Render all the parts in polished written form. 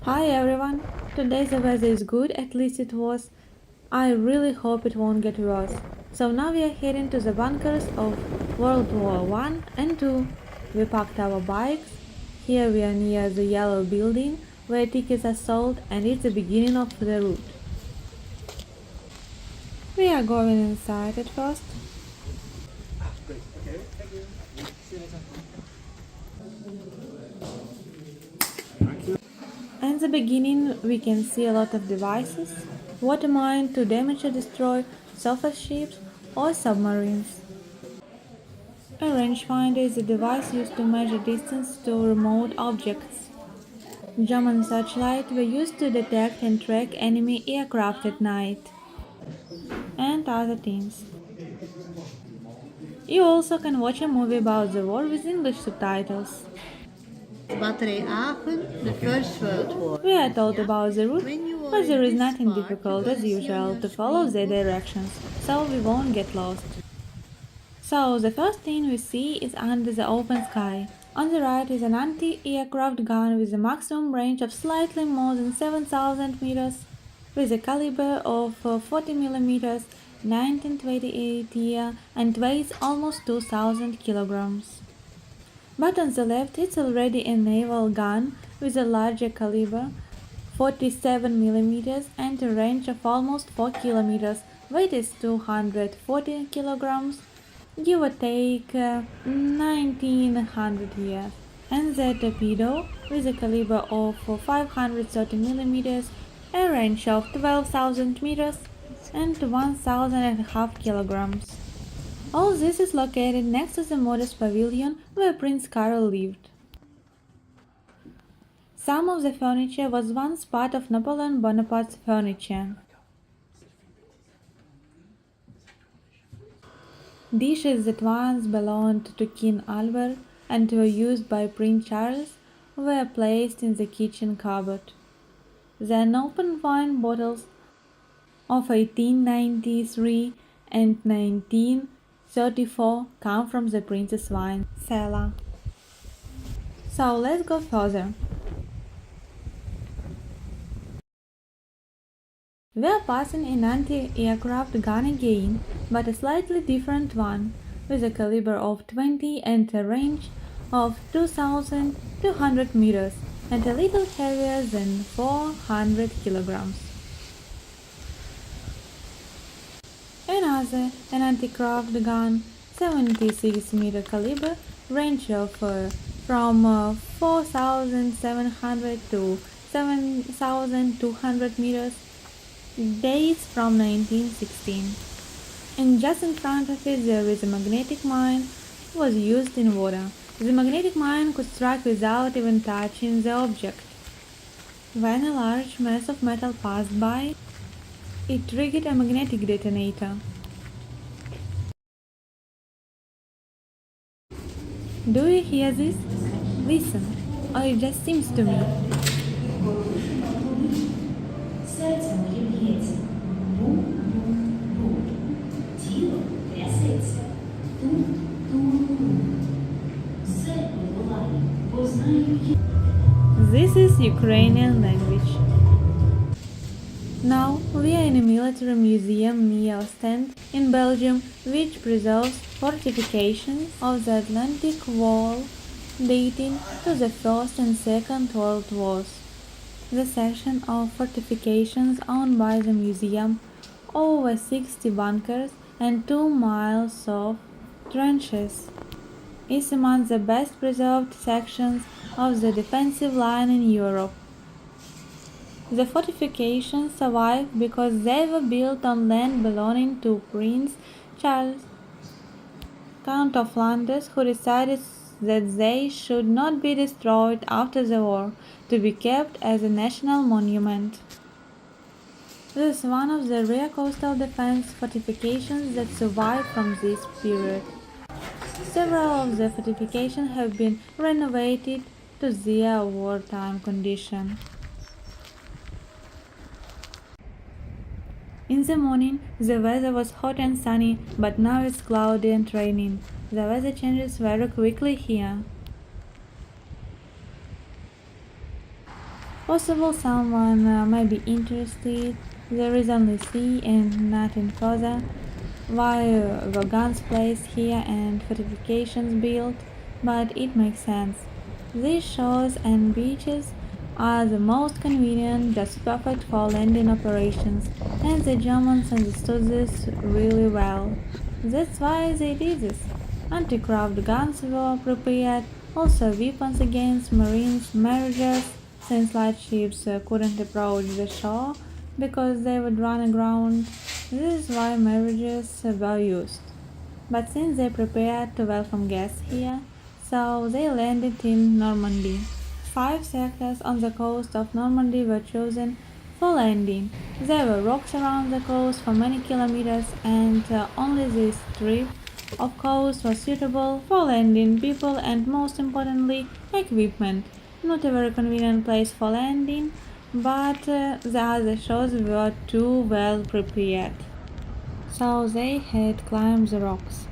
Hi everyone, today the weather is good, at least it was. I really hope it won't get worse. So now we are heading to the bunkers of World War I and II. We packed our bikes. Here we are near the yellow building where tickets are sold and it's the beginning of the route. We are going inside at first. Great. Okay, thank you. See you later. In the beginning, we can see a lot of devices, water mine to damage or destroy surface ships or submarines. A rangefinder is a device used to measure distance to remote objects. German searchlights were used to detect and track enemy aircraft at night, and other things. You also can watch a movie about the war with English subtitles. Battery Aachen, the First World War. We are told about the route, When you are but there in is this nothing part, difficult you're as gonna see on usual your to follow the screen. directions, so we won't get lost. So the first thing we see is under the open sky. On the right is an anti-aircraft gun with a maximum range of slightly more than 7,000 meters, with a caliber of 40 millimeters, 1928 year, and weighs almost 2,000 kilograms. But on the left it's already a naval gun with a larger caliber, 47 millimeters, and a range of almost 4 kilometers. Weight is 240 kilograms, give or take 1900 years. And the torpedo with a caliber of 530 millimeters, a range of 12,000 meters, and 1,500 kilograms. All this is located next to the modest pavilion where Prince Carol lived. Some of the furniture was once part of Napoleon Bonaparte's furniture. Dishes that once belonged to King Albert and were used by Prince Charles were placed in the kitchen cupboard. The unopened wine bottles of 1893 and 1934 come from the Prince's wine cellar. So let's go further. We are passing an anti-aircraft gun again, but a slightly different one, with a caliber of 20 and a range of 2,200 meters and a little heavier than 400 kilograms. Another, an anti-aircraft gun, 76 meter caliber, range of from 4,700 to 7,200 meters, dates from 1916. And just in front of it there is a magnetic mine was used in water. The magnetic mine could strike without even touching the object. When a large mass of metal passed by, it triggered a magnetic detonator. Do you hear this? Listen, or it just seems to me. Серце моє б'ється. Бум-бум-бум. Тіло трясеться. Тум-тум-тум. Все подолаю, бо знаю я. This is Ukrainian language. Now we are in a military museum near Ostend in Belgium, which preserves fortifications of the Atlantic Wall dating to the First and Second World Wars. The section of fortifications owned by the museum, over 60 bunkers and 2 miles of trenches, is among the best preserved sections of the defensive line in Europe. The fortifications survive because they were built on land belonging to Prince Charles, Count of Flanders, who decided that they should not be destroyed after the war, to be kept as a national monument. This is one of the rare coastal defense fortifications that survive from this period. Several of the fortifications have been renovated to their wartime condition. In the morning, the weather was hot and sunny, but now it's cloudy and raining. The weather changes very quickly here. Possible someone may be interested. There is only sea and nothing further. Why were guns placed here and fortifications built? But it makes sense. These shores and beaches are the most convenient, just perfect for landing operations, and the Germans understood this really well. That's why they did this. Anti-craft guns were prepared, also weapons against marines, mirages, since light ships couldn't approach the shore because they would run aground. This is why mirages were used. But since they prepared to welcome guests here, so they landed in Normandy. 5 sectors on the coast of Normandy were chosen for landing. There were rocks around the coast for many kilometers, and only this strip of coast was suitable for landing people and, most importantly, equipment. Not a very convenient place for landing, but the other shores were too well prepared. So they had climbed the rocks.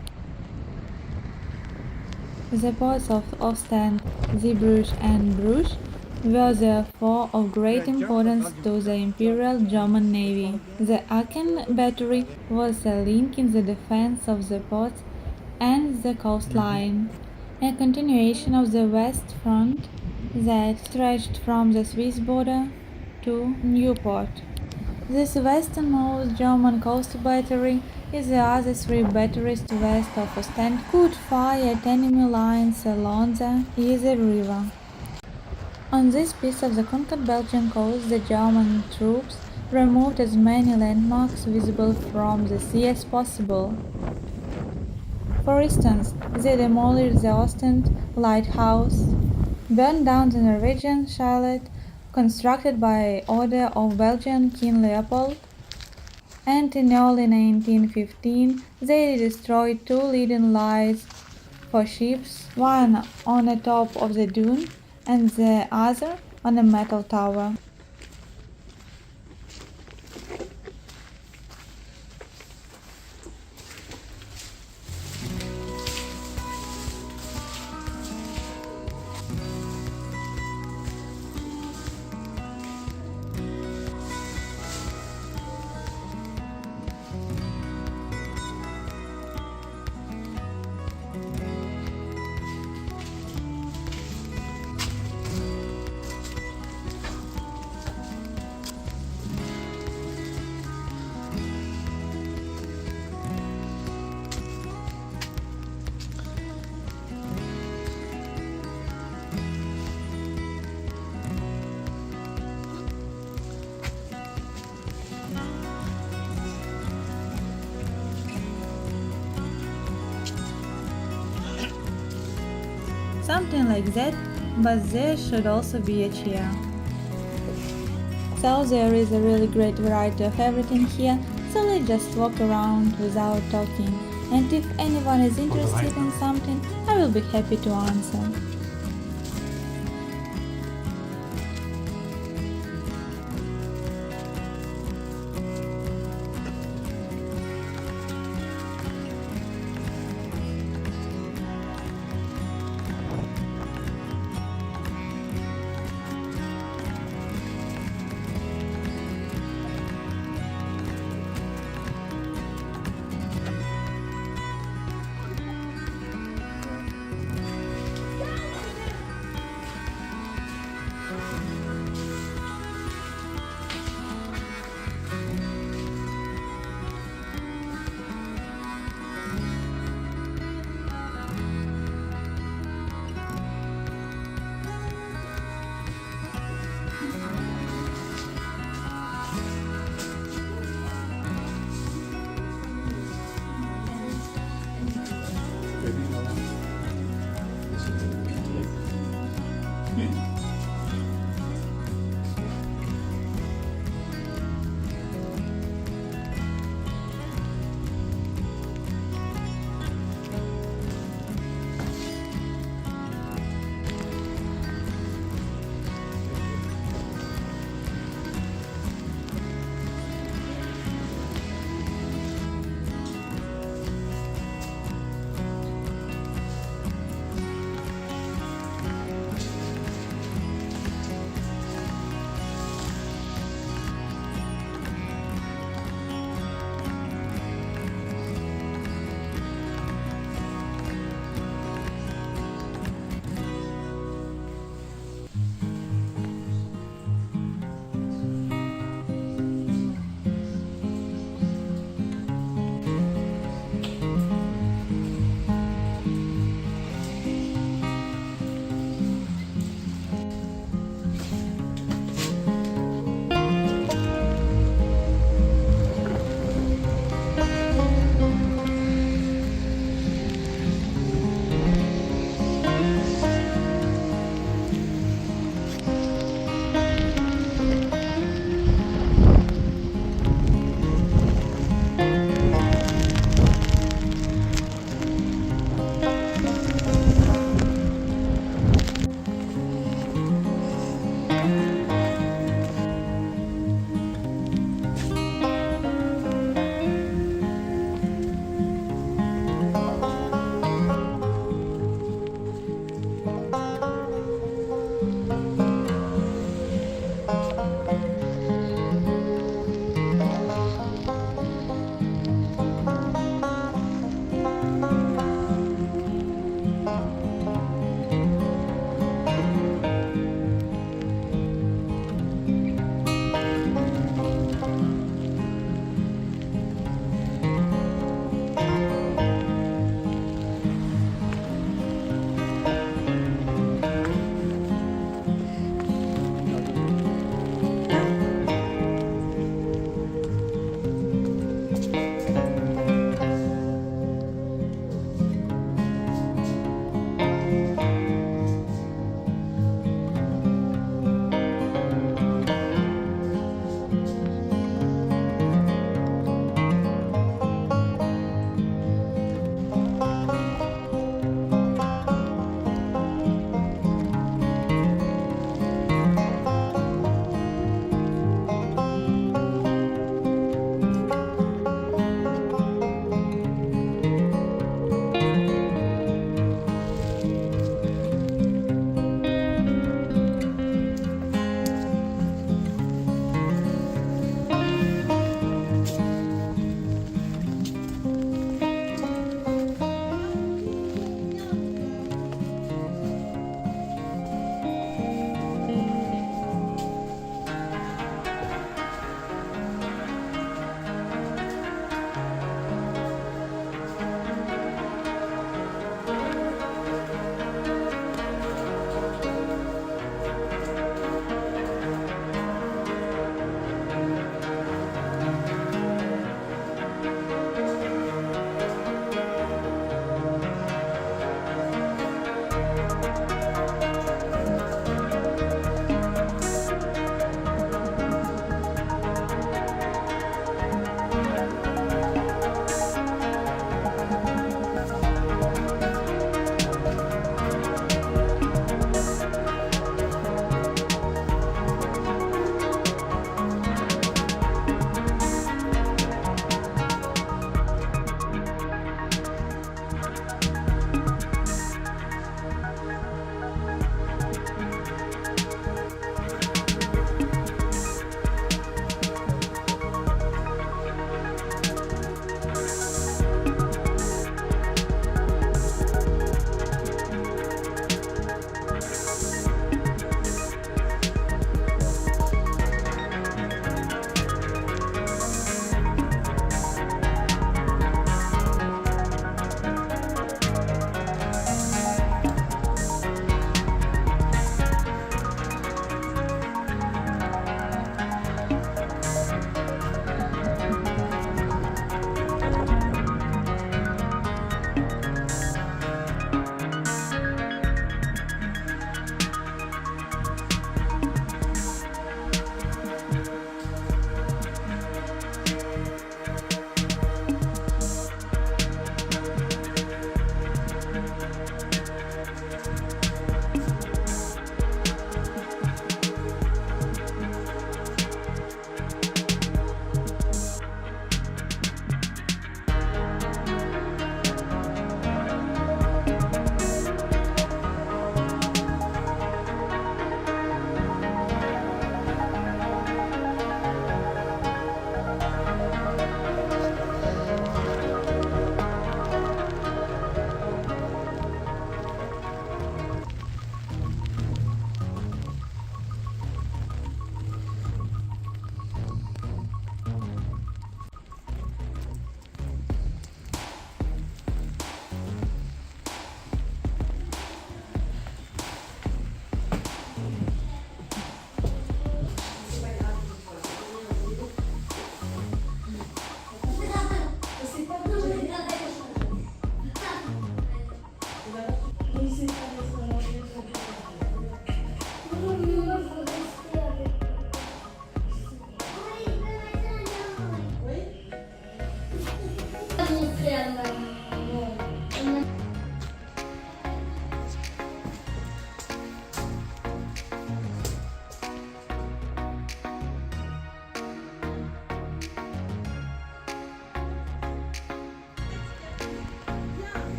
The ports of Ostend, Zeebrugge and Bruges were therefore of great importance to the Imperial German Navy. The Aachen battery was a link in the defense of the ports and the coastline, a continuation of the West Front that stretched from the Swiss border to Newport. This westernmost German coastal battery is the other 3 batteries to west of Ostend could fire at enemy lines along the Yser River. On this piece of the conquered Belgian coast, the German troops removed as many landmarks visible from the sea as possible. For instance, they demolished the Ostend lighthouse, burned down the Norwegian chalet constructed by order of Belgian King Leopold, and in early 1915 they destroyed 2 leading lights for ships, one on the top of the dune and the other on a metal tower. Something like that, but there should also be a chair. So there is a really great variety of everything here, so let's just walk around without talking. And if anyone is interested in something, I will be happy to answer.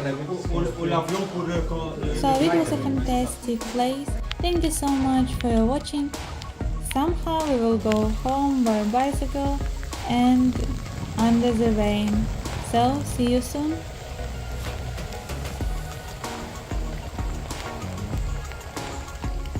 l'avion pour So it was a fantastic place. Thank you so much for watching. Somehow we will go home by bicycle and under the rain. So see you soon.